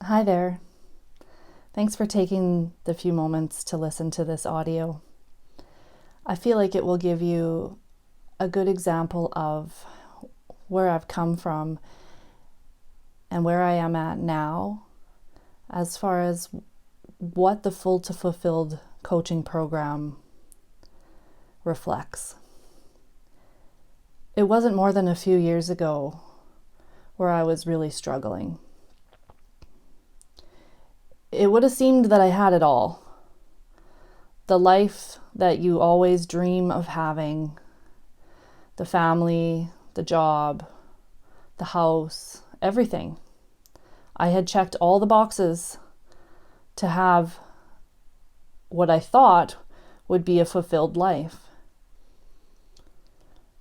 Hi there. Thanks for taking the few moments to listen to this audio. I feel like it will give you a good example of where I've come from and where I am at now, as far as what the Full to Fulfilled coaching program reflects. It wasn't more than a few years ago where I was really struggling. It would have seemed that I had it all. The life that you always dream of having, the family, the job, the house, everything. I had checked all the boxes to have what I thought would be a fulfilled life.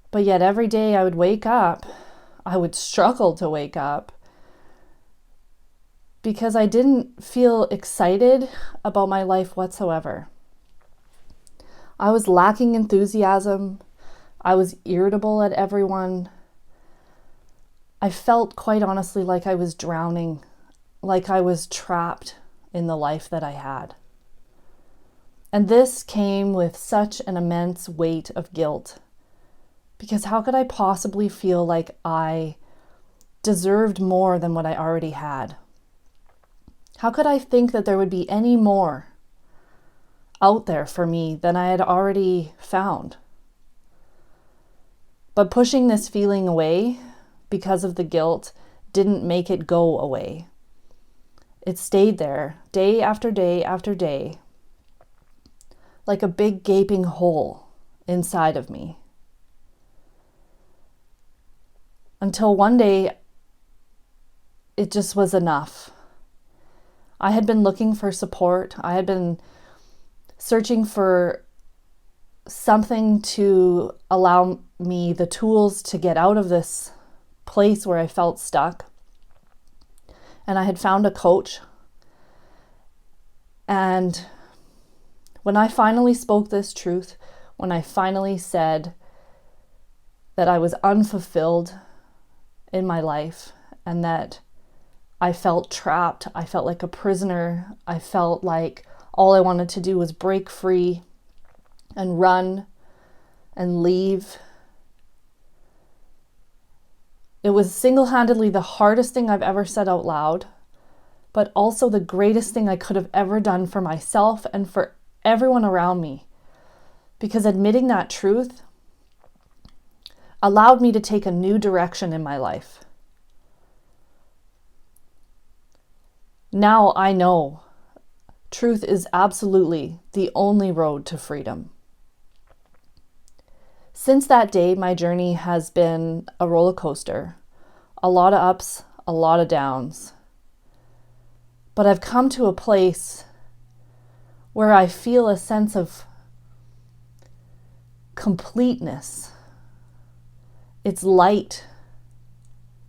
But yet every day I would wake up, I would struggle to wake up because I didn't feel excited about my life whatsoever. I was lacking enthusiasm. I was irritable at everyone. I felt, quite honestly, like I was drowning, like I was trapped in the life that I had. And this came with such an immense weight of guilt, because how could I possibly feel like I deserved more than what I already had? How could I think that there would be any more out there for me than I had already found? But pushing this feeling away because of the guilt didn't make it go away. It stayed there day after day after day, like a big gaping hole inside of me. Until one day, it just was enough. I had been looking for support. I had been searching for something to allow me the tools to get out of this place where I felt stuck. And I had found a coach. And when I finally spoke this truth, when I finally said that I was unfulfilled in my life and that I felt trapped, I felt like a prisoner, I felt like all I wanted to do was break free and run and leave. It was single-handedly the hardest thing I've ever said out loud, but also the greatest thing I could have ever done for myself and for everyone around me. Because admitting that truth allowed me to take a new direction in my life. Now I know truth is absolutely the only road to freedom. Since that day, my journey has been a roller coaster. A lot of ups, a lot of downs. But I've come to a place where I feel a sense of completeness. It's light.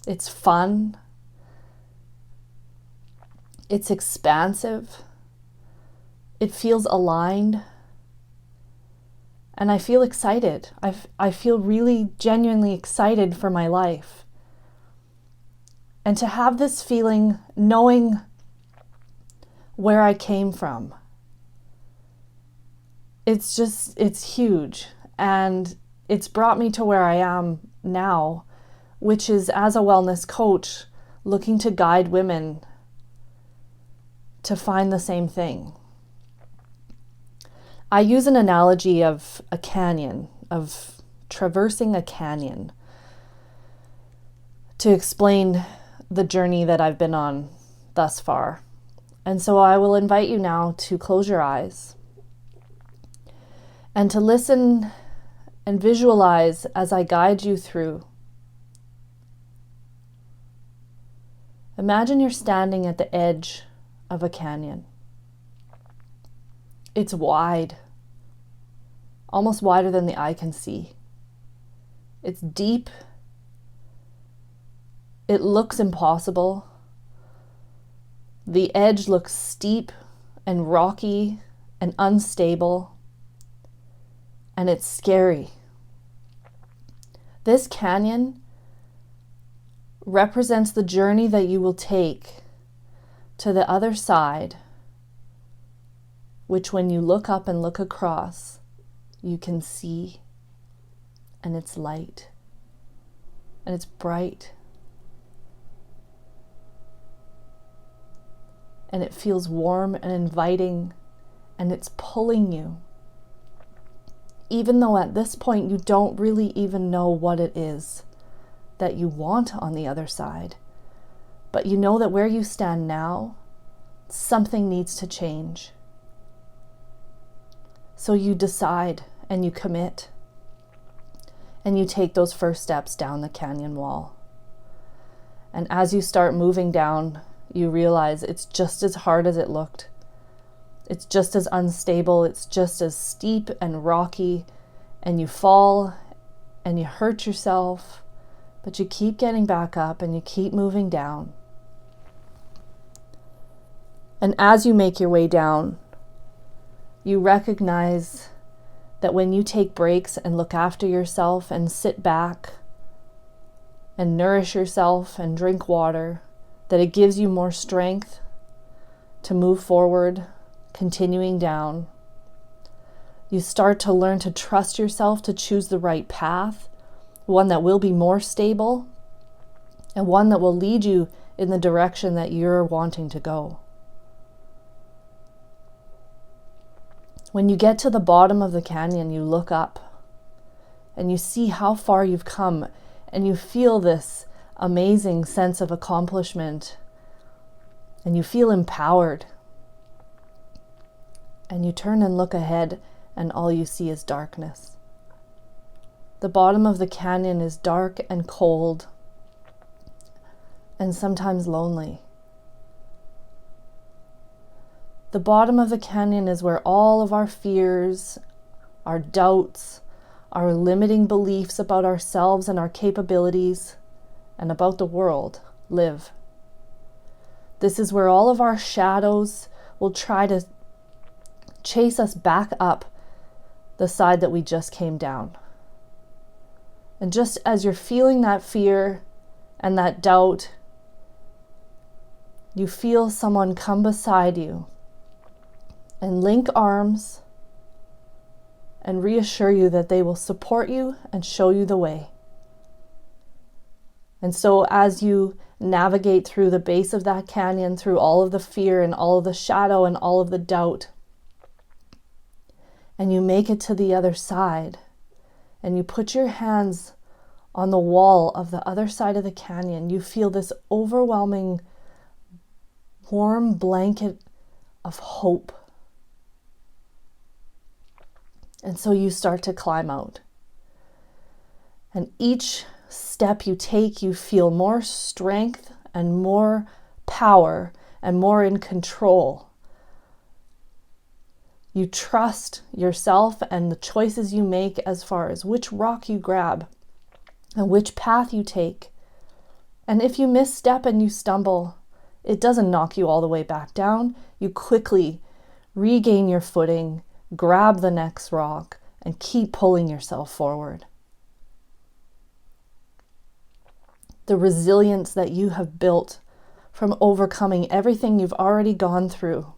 It's fun. It's expansive. It feels aligned. And I feel excited. I feel really genuinely excited for my life. And to have this feeling, knowing where I came from, it's huge. And it's brought me to where I am now, which is as a wellness coach, looking to guide women to find the same thing. I use an analogy of a canyon, of traversing a canyon, to explain the journey that I've been on thus far. And so I will invite you now to close your eyes and to listen and visualize as I guide you through. Imagine you're standing at the edge of a canyon. It's wide, almost wider than the eye can see. It's deep. It looks impossible. The edge looks steep and rocky and unstable, and it's scary. This canyon represents the journey that you will take to the other side, which when you look up and look across, you can see, and it's light, and it's bright, and it feels warm and inviting, and it's pulling you. Even though at this point you don't really even know what it is that you want on the other side. But you know that where you stand now, something needs to change. So you decide and you commit and you take those first steps down the canyon wall. And as you start moving down, you realize it's just as hard as it looked. It's just as unstable, it's just as steep and rocky, and you fall and you hurt yourself, but you keep getting back up and you keep moving down. And as you make your way down, you recognize that when you take breaks and look after yourself and sit back and nourish yourself and drink water, that it gives you more strength to move forward, continuing down. You start to learn to trust yourself to choose the right path, one that will be more stable, and one that will lead you in the direction that you're wanting to go. When you get to the bottom of the canyon, you look up and you see how far you've come, and you feel this amazing sense of accomplishment, and you feel empowered. And you turn and look ahead, and all you see is darkness. The bottom of the canyon is dark and cold, and sometimes lonely. The bottom of the canyon is where all of our fears, our doubts, our limiting beliefs about ourselves and our capabilities, and about the world live. This is where all of our shadows will try to chase us back up the side that we just came down. And just as you're feeling that fear and that doubt, you feel someone come beside you and link arms and reassure you that they will support you and show you the way. And so as you navigate through the base of that canyon, through all of the fear and all of the shadow and all of the doubt, and you make it to the other side, and you put your hands on the wall of the other side of the canyon, you feel this overwhelming, warm blanket of hope. And so you start to climb out. And each step you take, you feel more strength and more power and more in control. You trust yourself and the choices you make as far as which rock you grab and which path you take. And if you misstep and you stumble, it doesn't knock you all the way back down. You quickly regain your footing, grab the next rock, and keep pulling yourself forward. The resilience that you have built from overcoming everything you've already gone through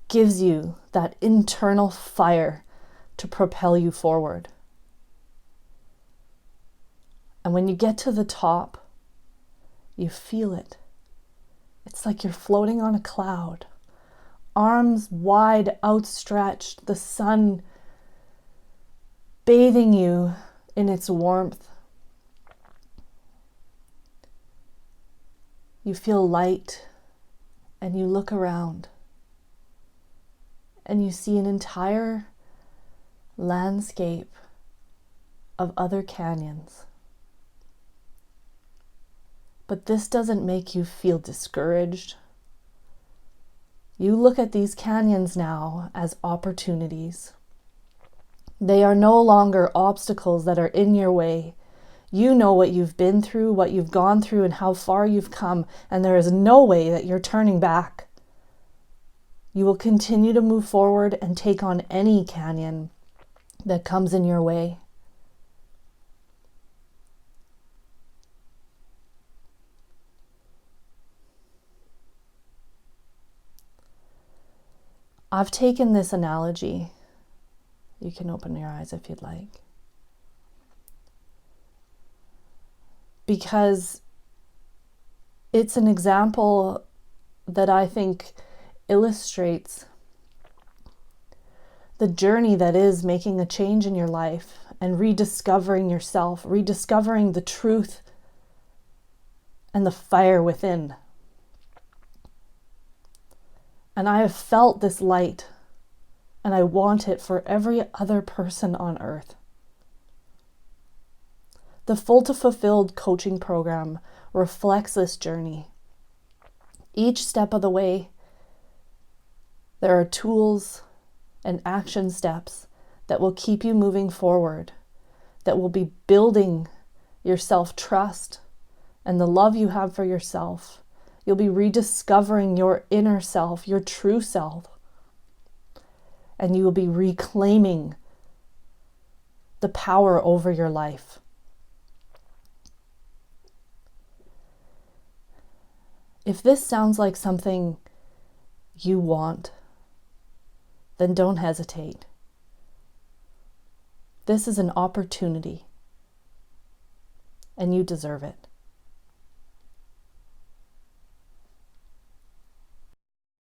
gives you that internal fire to propel you forward. And when you get to the top, you feel it. It's like you're floating on a cloud, arms wide outstretched, the sun bathing you in its warmth. You feel light, and you look around, and you see an entire landscape of other canyons. But this doesn't make you feel discouraged. You look at these canyons now as opportunities. They are no longer obstacles that are in your way. You know what you've been through, what you've gone through, and how far you've come, and there is no way that you're turning back. You will continue to move forward and take on any canyon that comes in your way. I've taken this analogy. You can open your eyes if you'd like. Because it's an example that I think illustrates the journey that is making a change in your life and rediscovering yourself, rediscovering the truth and the fire within. And I have felt this light, and I want it for every other person on earth. The Full to Fulfilled coaching program reflects this journey. Each step of the way, there are tools and action steps that will keep you moving forward, that will be building your self-trust and the love you have for yourself. You'll be rediscovering your inner self, your true self, and you will be reclaiming the power over your life. If this sounds like something you want, then don't hesitate. This is an opportunity, and you deserve it.